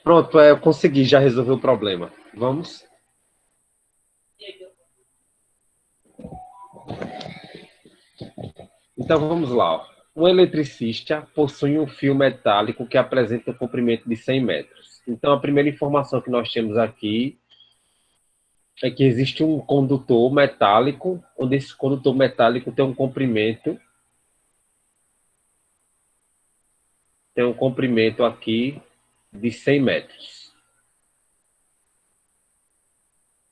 Pronto, eu consegui já resolver o problema. Vamos? Então vamos lá. Ó. Um eletricista possui um fio metálico que apresenta um comprimento de 100 metros. Então a primeira informação que nós temos aqui é que existe um condutor metálico, onde esse condutor metálico tem um comprimento aqui de 100 metros.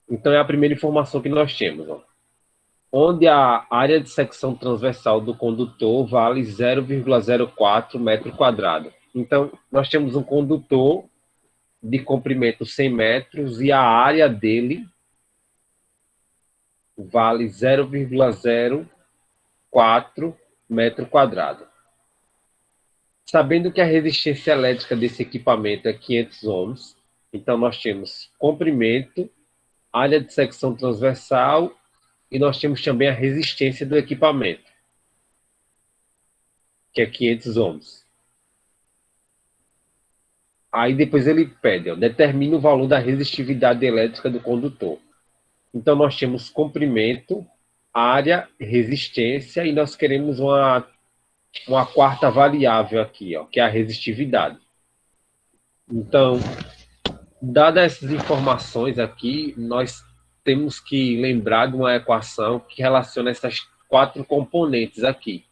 Então é a primeira informação que nós temos. Ó. Onde a área de secção transversal do condutor vale 0,04 metro quadrado. Então, nós temos um condutor de comprimento 100 metros e a área dele vale 0,04 metro quadrado. Sabendo que a resistência elétrica desse equipamento é 500 ohms, então nós temos comprimento, área de secção transversal e nós temos também a resistência do equipamento, que é 500 ohms. Aí depois ele pede, ó, determina o valor da resistividade elétrica do condutor. Então nós temos comprimento, área, resistência e nós queremos uma quarta variável aqui, ó, que é a resistividade. Então, dadas essas informações aqui, nós temos que lembrar de uma equação que relaciona essas quatro componentes aqui,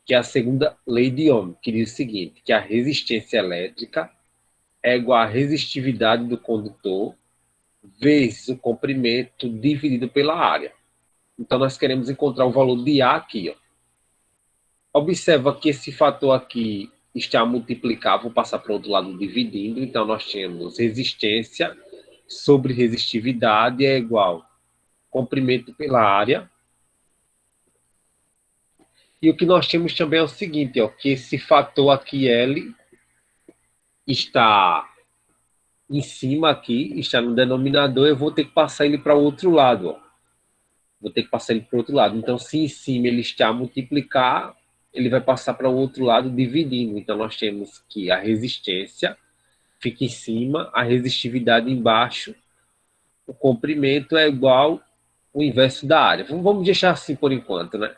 que é a segunda lei de Ohm, que diz o seguinte, que a resistência elétrica é igual à resistividade do condutor vezes o comprimento dividido pela área. Então, nós queremos encontrar o valor de A aqui. Ó. Observa que esse fator aqui está multiplicável, vou passar para o outro lado dividindo. Então, nós temos resistência sobre resistividade é igual comprimento pela área. E o que nós temos também é o seguinte, ó, que esse fator aqui, L, está em cima aqui, está no denominador, eu vou ter que passar ele para o outro lado. Ó. Vou ter que passar ele para o outro lado. Então, se em cima ele está a multiplicar, ele vai passar para o outro lado dividindo. Então, nós temos que a resistência fica em cima, a resistividade embaixo, o comprimento é igual o inverso da área. Vamos deixar assim por enquanto, né?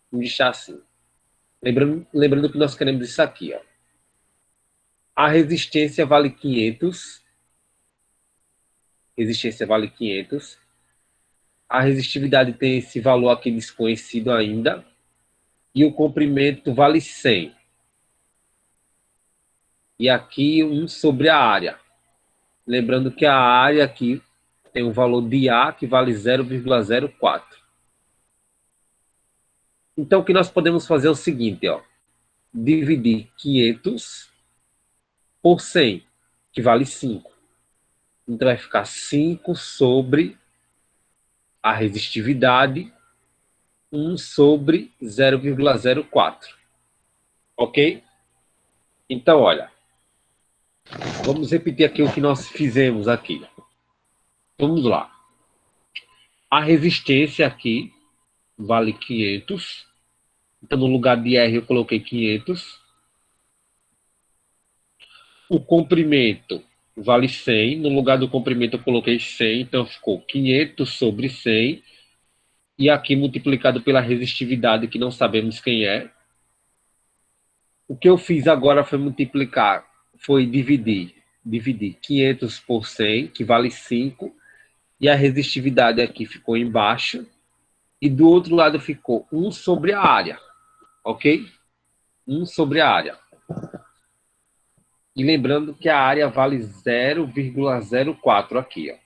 Vamos deixar assim. Lembrando que nós queremos isso aqui, ó. A resistência vale 500. Resistência vale 500. A resistividade tem esse valor aqui desconhecido ainda. E o comprimento vale 100. E aqui 1 sobre a área. Lembrando que a área aqui tem o valor de A, que vale 0,04. Então, o que nós podemos fazer é o seguinte, ó. Dividir 500 por 100, que vale 5. Então, vai ficar 5 sobre a resistividade, 1 sobre 0,04. Ok? Então, olha. Vamos repetir aqui o que nós fizemos aqui. Vamos lá. A resistência aqui vale 500. Então, no lugar de R, eu coloquei 500. O comprimento vale 100. No lugar do comprimento, eu coloquei 100. Então, ficou 500 sobre 100. E aqui, multiplicado pela resistividade, que não sabemos quem é. O que eu fiz agora foi multiplicar, foi dividir 500 por 100, que vale 5. E a resistividade aqui ficou embaixo. E do outro lado ficou 1 sobre a área. Ok? 1 sobre a área. E lembrando que a área vale 0,04 aqui. Ó.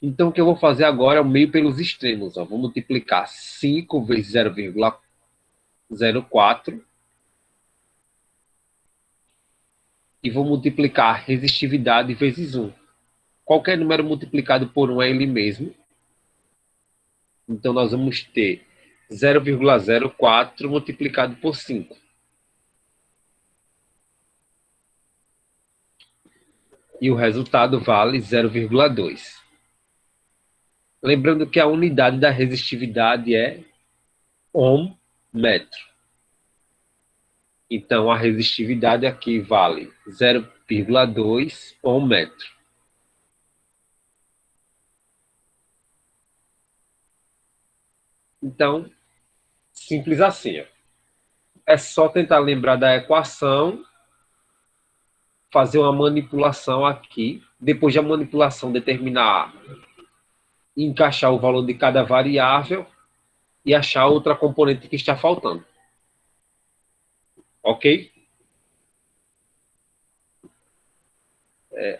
Então, o que eu vou fazer agora é o meio pelos extremos. Ó. Vou multiplicar 5 vezes 0,04. E vou multiplicar a resistividade vezes 1. Qualquer número multiplicado por 1 é ele mesmo. Então, nós vamos ter 0,04 multiplicado por 5. E o resultado vale 0,2. Lembrando que a unidade da resistividade é ohm metro. Então, a resistividade aqui vale 0,2 ohmmetro. Então, simples assim. É só tentar lembrar da equação, fazer uma manipulação aqui, depois da manipulação determinar, encaixar o valor de cada variável e achar outra componente que está faltando. Ok?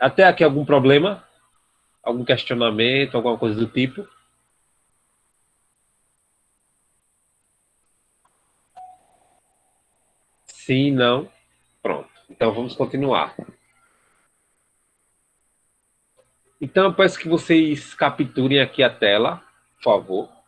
Até aqui algum problema? Algum questionamento, alguma coisa do tipo? Sim, não? Pronto. Então vamos continuar. Então eu peço que vocês capturem aqui a tela, por favor.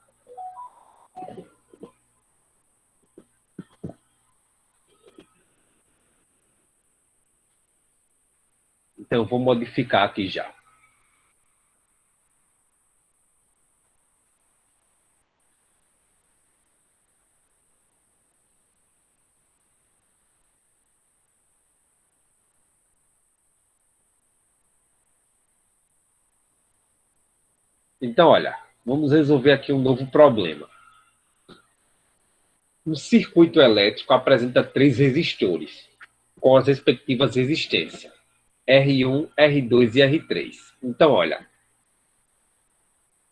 Então eu vou modificar aqui já. Então, olha, vamos resolver aqui um novo problema. Um circuito elétrico apresenta 3 resistores, com as respectivas resistências, R1, R2 e R3. Então, olha,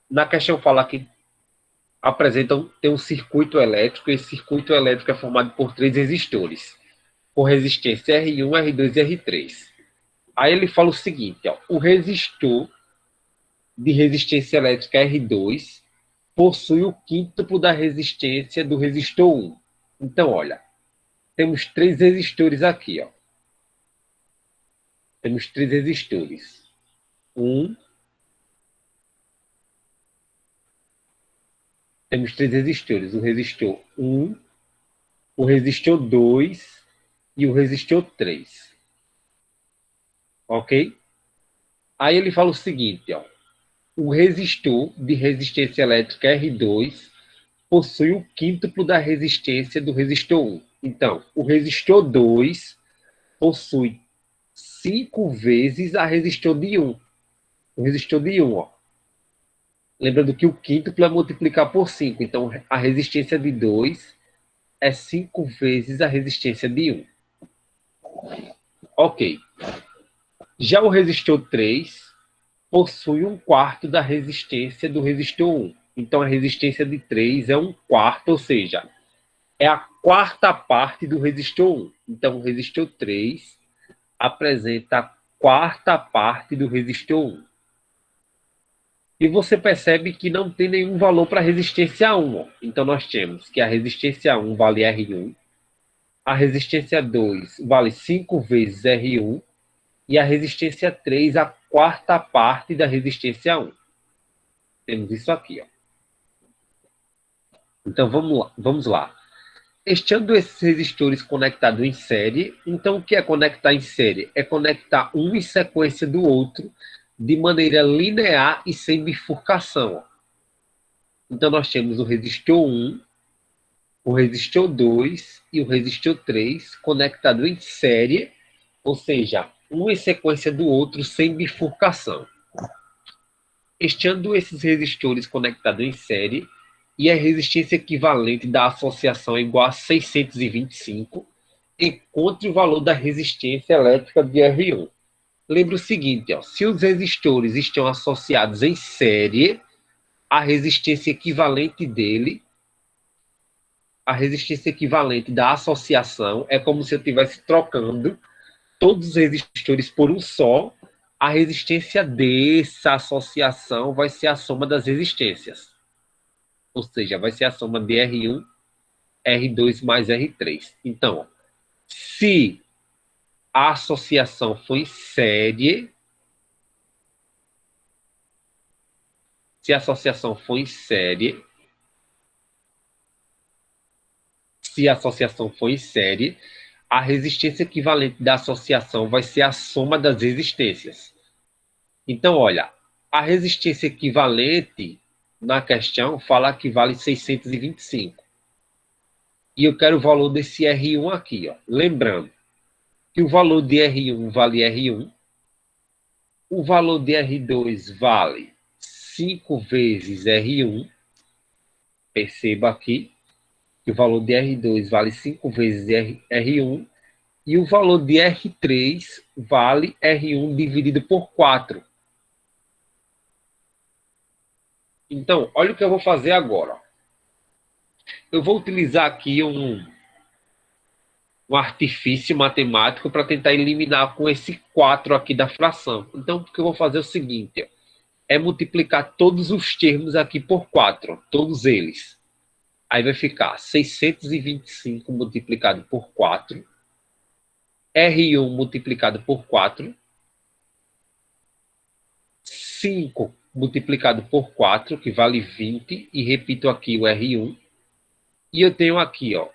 na questão fala que tem um circuito elétrico, e esse circuito elétrico é formado por 3 resistores, com resistência R1, R2 e R3. Aí ele fala o seguinte, ó, o resistor de resistência elétrica R2 possui o quíntuplo da resistência do resistor 1. Então, olha, temos 3 resistores aqui, ó. Temos 3 resistores. Temos 3 resistores. O resistor 1, o resistor 2 e o resistor 3. Ok? Aí ele fala o seguinte, ó. O resistor de resistência elétrica R2 possui o quíntuplo da resistência do resistor 1. Então, o resistor 2 possui 5 vezes a resistor de 1. O resistor de 1, ó. Lembrando que o quíntuplo é multiplicar por 5. Então, a resistência de 2 é 5 vezes a resistência de 1. Ok. Já o resistor 3 possui 1/4 da resistência do resistor 1. Então, a resistência de 3 é 1/4, ou seja, é a quarta parte do resistor 1. Então, o resistor 3 apresenta a quarta parte do resistor 1. E você percebe que não tem nenhum valor para a resistência 1. Ó. Então, nós temos que a resistência 1 vale R1, a resistência 2 vale 5 vezes R1 e a resistência 3 a quarta parte da resistência 1. Temos isso aqui. Ó. Então, vamos lá. Estando esses resistores conectados em série, então o que é conectar em série? É conectar um em sequência do outro de maneira linear e sem bifurcação. Então nós temos o resistor 1, o resistor 2 e o resistor 3 conectados em série, ou seja, um em sequência do outro sem bifurcação. Estando esses resistores conectados em série, e a resistência equivalente da associação é igual a 625, encontre o valor da resistência elétrica de R1. Lembre o seguinte, ó, se os resistores estão associados em série, a resistência equivalente da associação é como se eu estivesse trocando todos os resistores por um só. A resistência dessa associação vai ser a soma das resistências. Ou seja, vai ser a soma de R1, R2 mais R3. Então, se a associação for em série, se a associação for em série, a resistência equivalente da associação vai ser a soma das resistências. Então, olha, a resistência equivalente na questão fala que vale 625. E eu quero o valor desse R1 aqui, ó. Lembrando, que o valor de R1 vale R1, o valor de R2 vale 5 vezes R1, perceba aqui que o valor de R2 vale 5 vezes R1, e o valor de R3 vale R1 dividido por 4. Então, olha o que eu vou fazer agora. Eu vou utilizar aqui um artifício matemático para tentar eliminar com esse 4 aqui da fração. Então, o que eu vou fazer é o seguinte, é multiplicar todos os termos aqui por 4, todos eles. Aí vai ficar 625 multiplicado por 4, R1 multiplicado por 4, 5 multiplicado por 4, que vale 20, e repito aqui o R1. E eu tenho aqui, ó,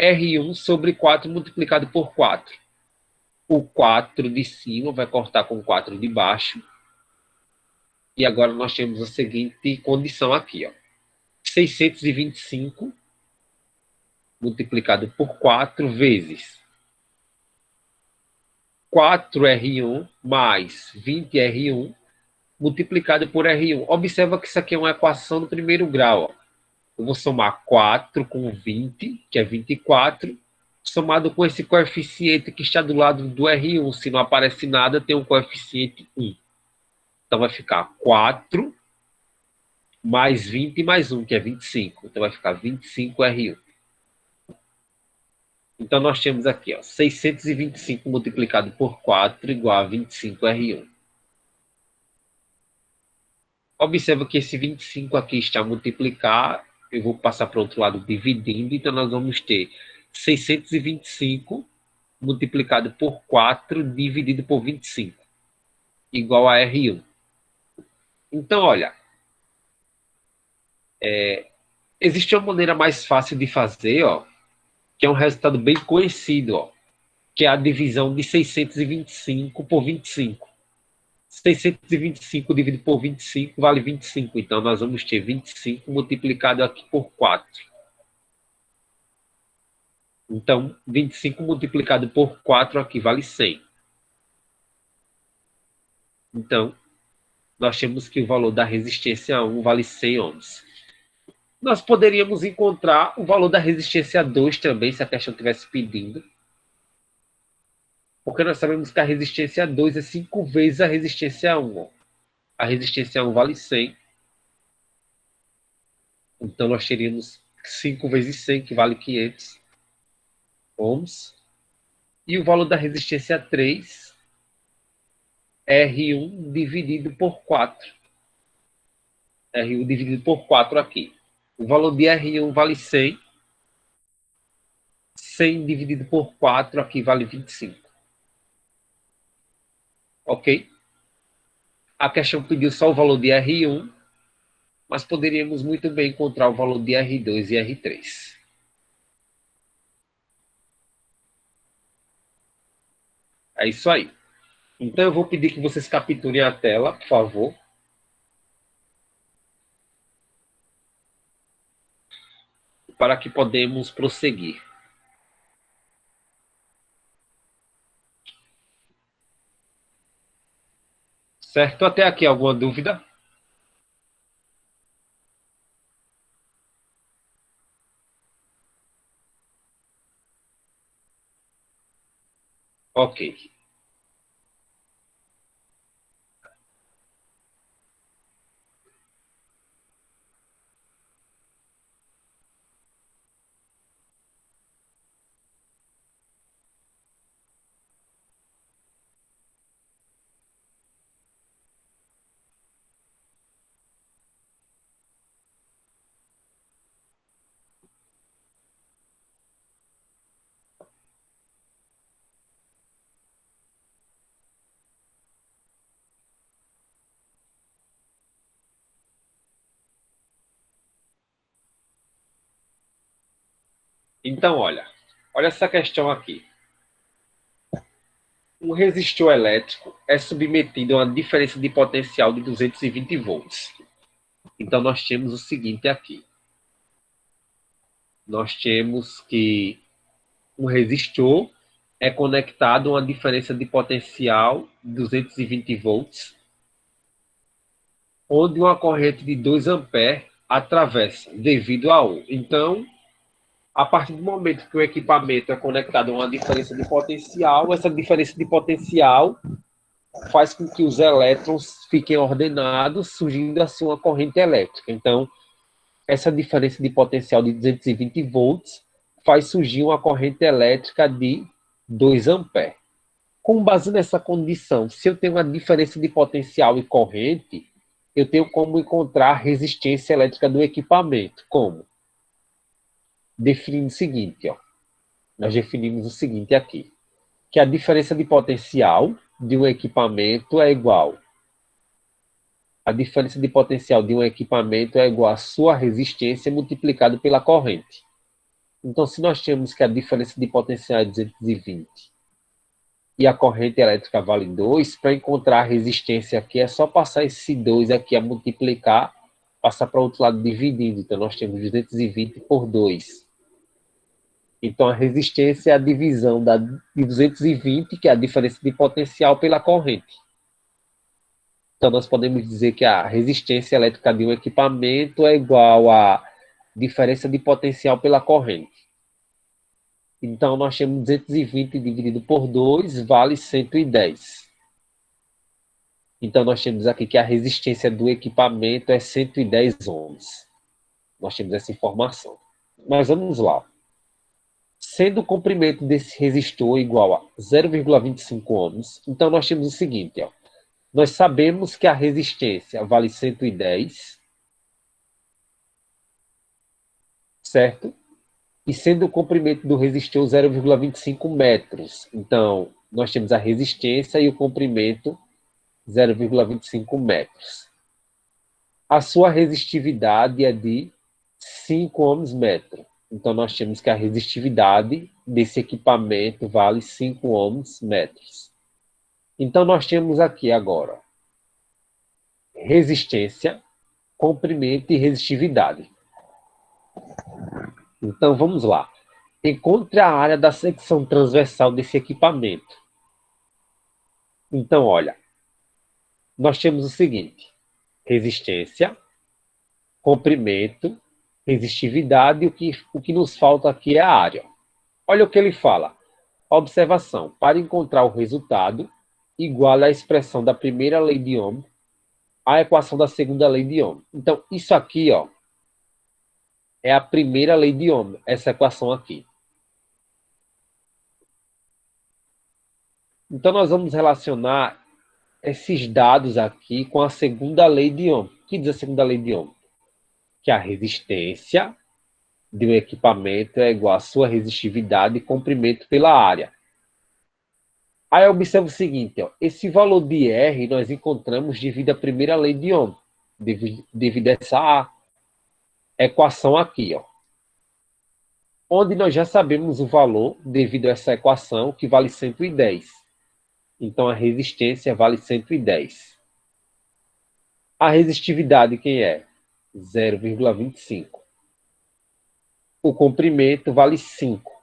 R1 sobre 4 multiplicado por 4. O 4 de cima vai cortar com o 4 de baixo. E agora nós temos a seguinte condição aqui, ó. 625 multiplicado por 4 vezes 4R1 mais 20R1 multiplicado por R1. Observa que isso aqui é uma equação do primeiro grau, ó. Eu vou somar 4 com 20, que é 24, somado com esse coeficiente que está do lado do R1. Se não aparece nada, tem um coeficiente 1. Então vai ficar 4 mais 20 mais 1, que é 25. Então vai ficar 25R1. Então nós temos aqui, ó, 625 multiplicado por 4 igual a 25R1. Observa que esse 25 aqui está a multiplicar. Eu vou passar para o outro lado dividindo. Então nós vamos ter 625 multiplicado por 4 dividido por 25, igual a R1. Então, olha, existe uma maneira mais fácil de fazer, ó, que é um resultado bem conhecido, ó, que é a divisão de 625 por 25. 625 dividido por 25 vale 25. Então, nós vamos ter 25 multiplicado aqui por 4. Então, 25 multiplicado por 4 aqui vale 100. Então, nós temos que o valor da resistência a 1 vale 100 ohms. Nós poderíamos encontrar o valor da resistência a 2 também, se a questão estivesse pedindo. Porque nós sabemos que a resistência a 2 é 5 vezes a resistência a 1. Ó. A resistência a 1 vale 100. Então, nós teríamos 5 vezes 100, que vale 500 ohms. E o valor da resistência a 3, R1 dividido por 4. R1 dividido por 4 aqui. O valor de R1 vale 100. 100 dividido por 4 aqui vale 25. Ok? A questão pediu só o valor de R1, mas poderíamos muito bem encontrar o valor de R2 e R3. É isso aí. Então eu vou pedir que vocês capturem a tela, por favor. Para que podemos prosseguir. Certo? Até aqui alguma dúvida? Ok. Então, olha essa questão aqui. Um resistor elétrico é submetido a uma diferença de potencial de 220 volts. Então, nós temos o seguinte aqui. Nós temos que um resistor é conectado a uma diferença de potencial 220 volts, onde uma corrente de 2 amperes atravessa devido a 1. Então, a partir do momento que o equipamento é conectado a uma diferença de potencial, essa diferença de potencial faz com que os elétrons fiquem ordenados, surgindo assim uma corrente elétrica. Então, essa diferença de potencial de 220 volts faz surgir uma corrente elétrica de 2 amperes. Com base nessa condição, se eu tenho uma diferença de potencial e corrente, eu tenho como encontrar a resistência elétrica do equipamento. Como? Definindo o seguinte, ó. Nós definimos o seguinte aqui, que a diferença de potencial de um equipamento é igual. A diferença de potencial de um equipamento é igual à sua resistência multiplicado pela corrente. Então, se nós temos que a diferença de potencial é 220 e a corrente elétrica vale 2, para encontrar a resistência aqui é só passar esse 2 aqui a multiplicar, passar para o outro lado dividindo. Então, nós temos 220 por 2. Então, a resistência é a divisão de 220, que é a diferença de potencial, pela corrente. Então, nós podemos dizer que a resistência elétrica de um equipamento é igual à diferença de potencial pela corrente. Então, nós temos 220 dividido por 2 vale 110. Então, nós temos aqui que a resistência do equipamento é 110 ohms. Nós temos essa informação. Mas vamos lá. Sendo o comprimento desse resistor igual a 0,25 ohms, então nós temos o seguinte, ó. Nós sabemos que a resistência vale 110, certo? E sendo o comprimento do resistor 0,25 metros, então nós temos a resistência e o comprimento 0,25 metros. A sua resistividade é de 5 ohms metro. Então, nós temos que a resistividade desse equipamento vale 5 ohms metros. Então, nós temos aqui agora resistência, comprimento e resistividade. Então, vamos lá. Encontre a área da secção transversal desse equipamento. Então, olha, nós temos o seguinte: resistência, comprimento, resistividade, e o que nos falta aqui é a área. Olha o que ele fala. Observação. Para encontrar o resultado, iguala a expressão da primeira lei de Ohm à equação da segunda lei de Ohm. Então, isso aqui, ó, é a primeira lei de Ohm, essa equação aqui. Então, nós vamos relacionar esses dados aqui com a segunda lei de Ohm. O que diz a segunda lei de Ohm? Que a resistência de um equipamento é igual à sua resistividade e comprimento pela área. Aí observa o seguinte, ó, esse valor de R nós encontramos devido à primeira lei de Ohm, devido a essa equação aqui, ó, onde nós já sabemos o valor devido a essa equação, que vale 110. Então, a resistência vale 110. A resistividade, quem é? 0,25. O comprimento vale 5.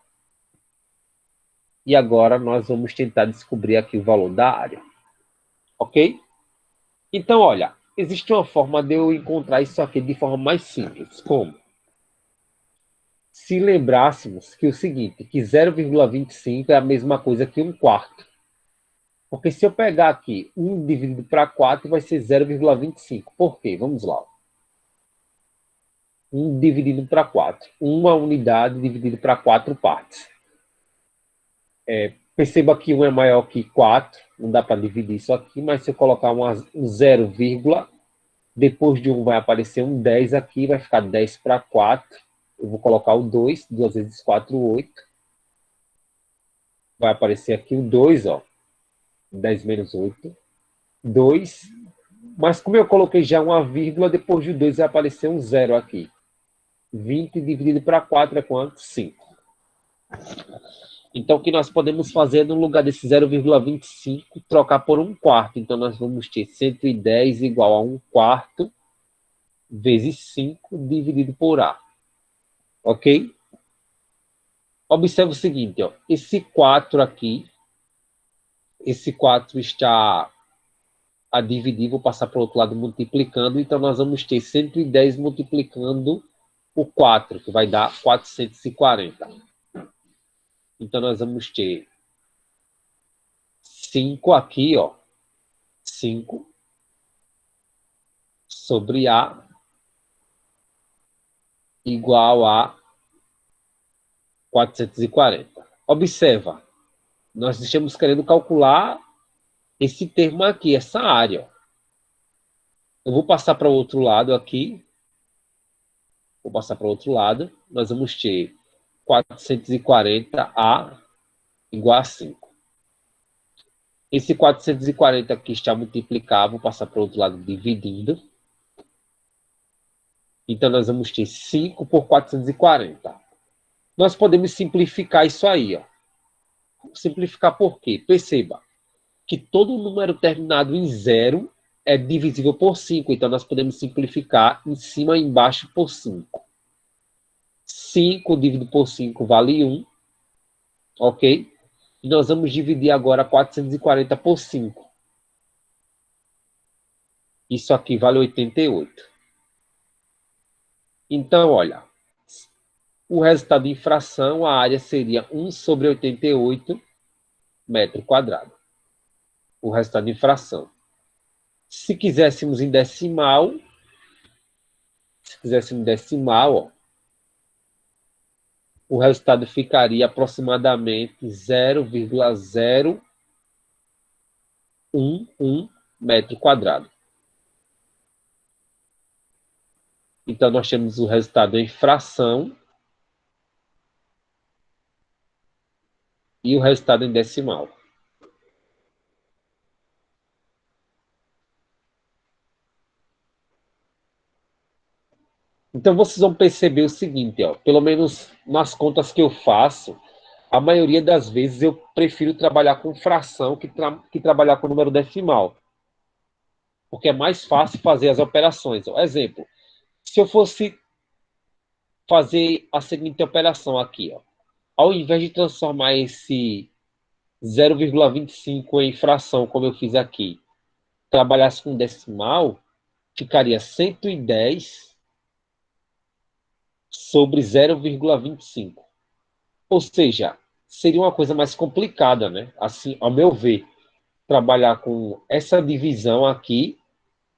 E agora nós vamos tentar descobrir aqui o valor da área. Ok? Então, olha, existe uma forma de eu encontrar isso aqui de forma mais simples. Como? Se lembrássemos que o seguinte, que 0,25 é a mesma coisa que 1/4. Porque se eu pegar aqui 1 dividido para 4, vai ser 0,25. Por quê? Vamos lá. 1 dividido para 4. Uma unidade dividido para 4 partes. Perceba que 1 é maior que 4. Não dá para dividir isso aqui, mas se eu colocar um 0, depois de 1 vai aparecer um 10 aqui, vai ficar 10 para 4. Eu vou colocar o 2, 2 vezes 4, 8. Vai aparecer aqui o 2, ó. 10 menos 8. 2. Mas como eu coloquei já uma vírgula, depois de 2 vai aparecer um 0 aqui. 20 dividido para 4 é quanto? 5. Então, o que nós podemos fazer no lugar desse 0,25, trocar por 1/4. Então, nós vamos ter 110 igual a 1/4 vezes 5 dividido por A. Ok? Observe o seguinte, ó, esse 4 aqui, esse 4 está a dividir, vou passar para o outro lado multiplicando, então nós vamos ter 110 multiplicando o 4, que vai dar 440. Então nós vamos ter 5 aqui, ó, 5 sobre A igual a 440. Observa, nós estamos querendo calcular esse termo aqui, essa área. Eu vou passar para o outro lado aqui. Vou passar para o outro lado. Nós vamos ter 440A igual a 5. Esse 440 aqui está multiplicado. Vou passar para o outro lado dividindo. Então, nós vamos ter 5 por 440. Nós podemos simplificar isso aí, ó. Simplificar por quê? Perceba que todo número terminado em 0 é divisível por 5. Então, nós podemos simplificar em cima e embaixo por 5. 5 dividido por 5 vale 1. Ok? E nós vamos dividir agora 440 por 5. Isso aqui vale 88. Então, olha, o resultado em fração, a área seria 1 sobre 88 metro quadrado. O resultado em fração. Se quiséssemos em decimal, ó, o resultado ficaria aproximadamente 0,011 metro quadrado. Então, nós temos o resultado em fração e o resultado em decimal. Então, vocês vão perceber o seguinte, ó, pelo menos nas contas que eu faço, a maioria das vezes eu prefiro trabalhar com fração que trabalhar com número decimal. Porque é mais fácil fazer as operações. Ó, exemplo, se eu fosse fazer a seguinte operação aqui, ó, ao invés de transformar esse 0,25 em fração, como eu fiz aqui, trabalhasse com decimal, ficaria 110 sobre 0,25. Ou seja, seria uma coisa mais complicada, né? Assim, ao meu ver, trabalhar com essa divisão aqui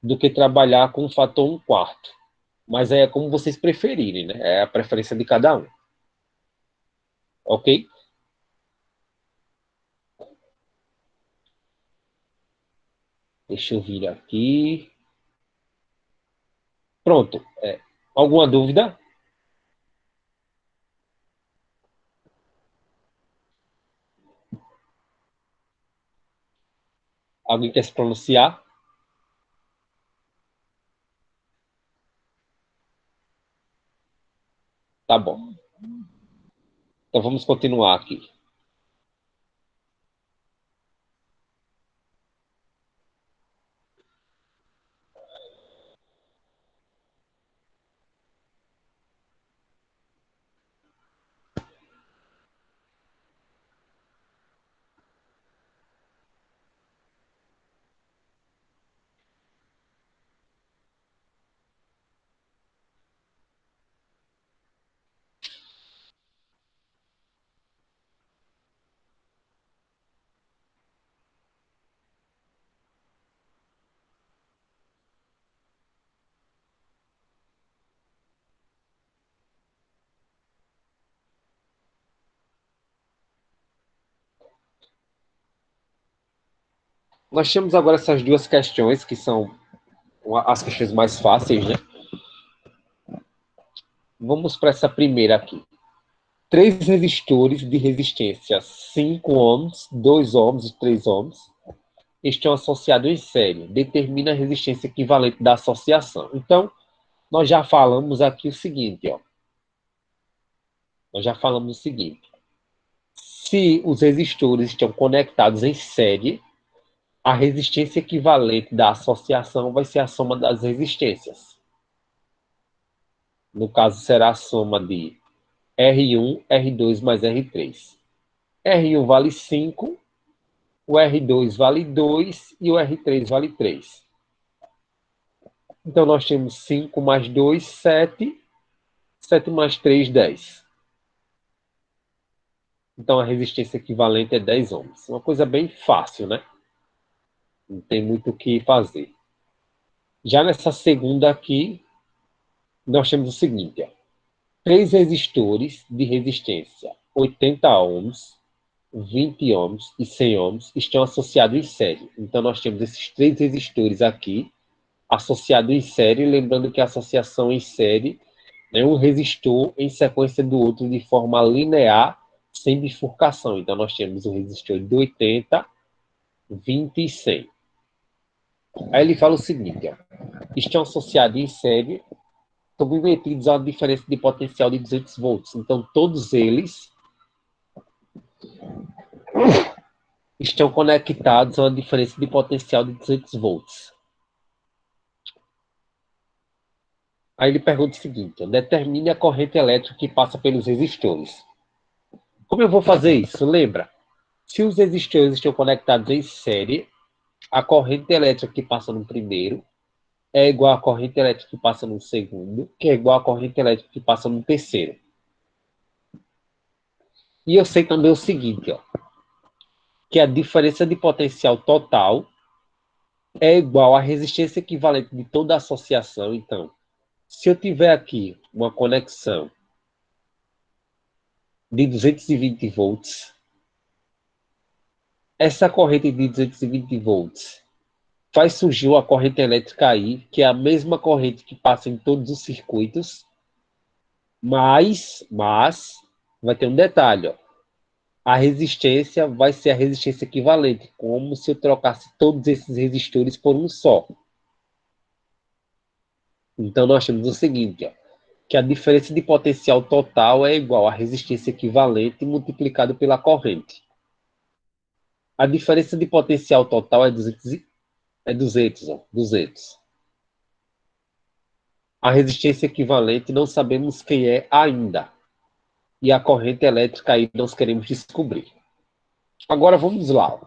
do que trabalhar com o fator 1/4. Mas é como vocês preferirem, né? É a preferência de cada um. Ok? Deixa eu vir aqui. Pronto. Alguma dúvida? Alguém quer se pronunciar? Tá bom. Então vamos continuar aqui. Nós temos agora essas duas questões, que são as questões mais fáceis, né? Vamos para essa primeira aqui. 3 resistores de resistência 5 ohms, 2 ohms e 3 ohms estão associados em série. Determina a resistência equivalente da associação. Então, nós já falamos aqui o seguinte, ó. Nós já falamos o seguinte. Se os resistores estão conectados em série, a resistência equivalente da associação vai ser a soma das resistências. No caso, será a soma de R1, R2 mais R3. R1 vale 5, o R2 vale 2 e o R3 vale 3. Então, nós temos 5 mais 2, 7. 7 mais 3, 10. Então, a resistência equivalente é 10 ohms. Uma coisa bem fácil, né? Não tem muito o que fazer. Já nessa segunda aqui, nós temos o seguinte, ó. 3 resistores de resistência 80 ohms, 20 ohms e 100 ohms estão associados em série. Então, nós temos esses 3 resistores aqui associados em série, lembrando que a associação em série é um resistor em sequência do outro de forma linear, sem bifurcação. Então, nós temos o resistor de 80, 20 e 100. Aí ele fala o seguinte, ó, estão associados em série, submetidos a uma diferença de potencial de 200 volts. Então, todos eles estão conectados a uma diferença de potencial de 200 volts. Aí ele pergunta o seguinte, ó, determine a corrente elétrica que passa pelos resistores. Como eu vou fazer isso? Lembra? Se os resistores estão conectados em série, a corrente elétrica que passa no primeiro é igual à corrente elétrica que passa no segundo, que é igual à corrente elétrica que passa no terceiro. E eu sei também o seguinte, ó, que a diferença de potencial total é igual à resistência equivalente de toda a associação. Então, se eu tiver aqui uma conexão de 220 volts, essa corrente de 220 volts faz surgir uma corrente elétrica aí, que é a mesma corrente que passa em todos os circuitos, mas vai ter um detalhe, ó. A resistência vai ser a resistência equivalente, como se eu trocasse todos esses resistores por um só. Então, nós temos o seguinte, ó, que a diferença de potencial total é igual à resistência equivalente multiplicado pela corrente. A diferença de potencial total é 200, ó, 200. A resistência equivalente não sabemos quem é ainda. E a corrente elétrica aí nós queremos descobrir. Agora vamos lá.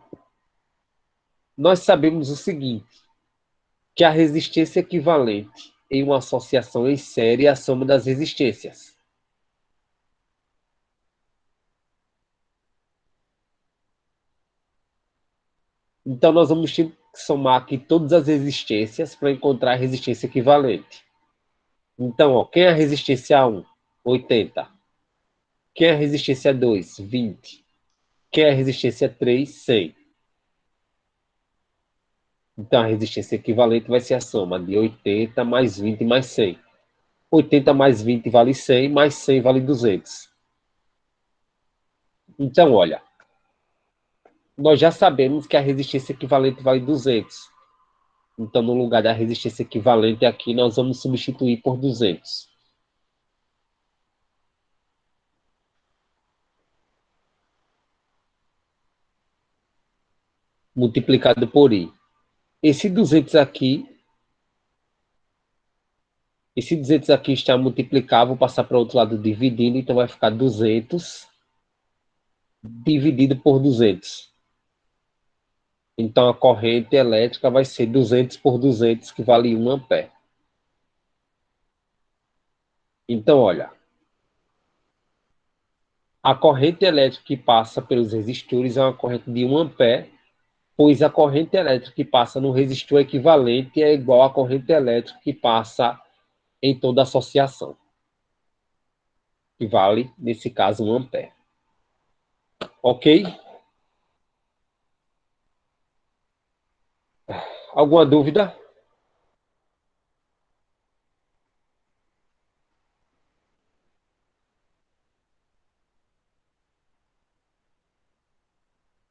Nós sabemos o seguinte, que a resistência equivalente em uma associação em série é a soma das resistências. Então, nós vamos ter que somar aqui todas as resistências para encontrar a resistência equivalente. Então, ó, quem é a resistência 1? 80. Quem é a resistência 2? 20. Quem é a resistência 3? 100. Então, a resistência equivalente vai ser a soma de 80 mais 20 mais 100. 80 mais 20 vale 100, mais 100 vale 200. Então, olha, nós já sabemos que a resistência equivalente vale 200. Então, no lugar da resistência equivalente aqui, nós vamos substituir por 200. Multiplicado por I. Esse 200 aqui está multiplicado, vou passar para o outro lado dividindo, então vai ficar 200 dividido por 200. Então, a corrente elétrica vai ser 200 por 200, que vale 1 ampere. Então, olha, a corrente elétrica que passa pelos resistores é uma corrente de 1 ampere, pois a corrente elétrica que passa no resistor equivalente é igual à corrente elétrica que passa em toda a associação, que vale, nesse caso, 1 ampere. Ok? Alguma dúvida?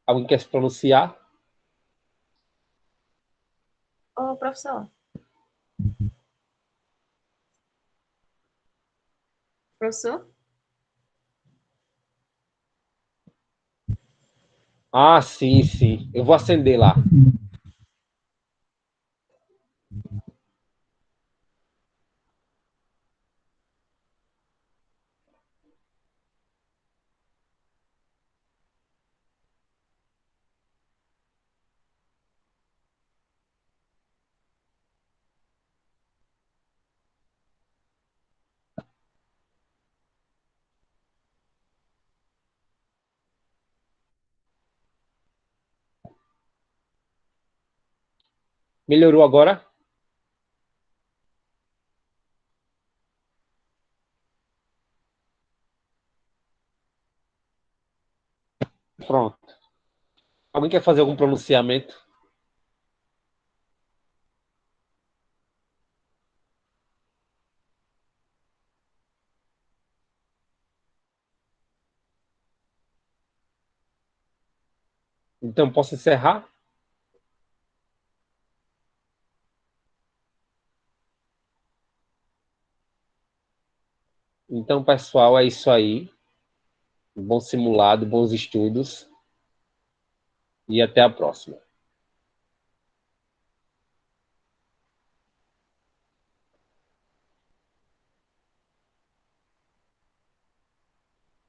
Alguém quer se pronunciar? Ô, professor. Professor? Ah, sim, sim. Eu vou acender lá. Melhorou agora? Pronto. Alguém quer fazer algum pronunciamento? Então, posso encerrar? Então, pessoal, é isso aí. Bom simulado, bons estudos e até a próxima.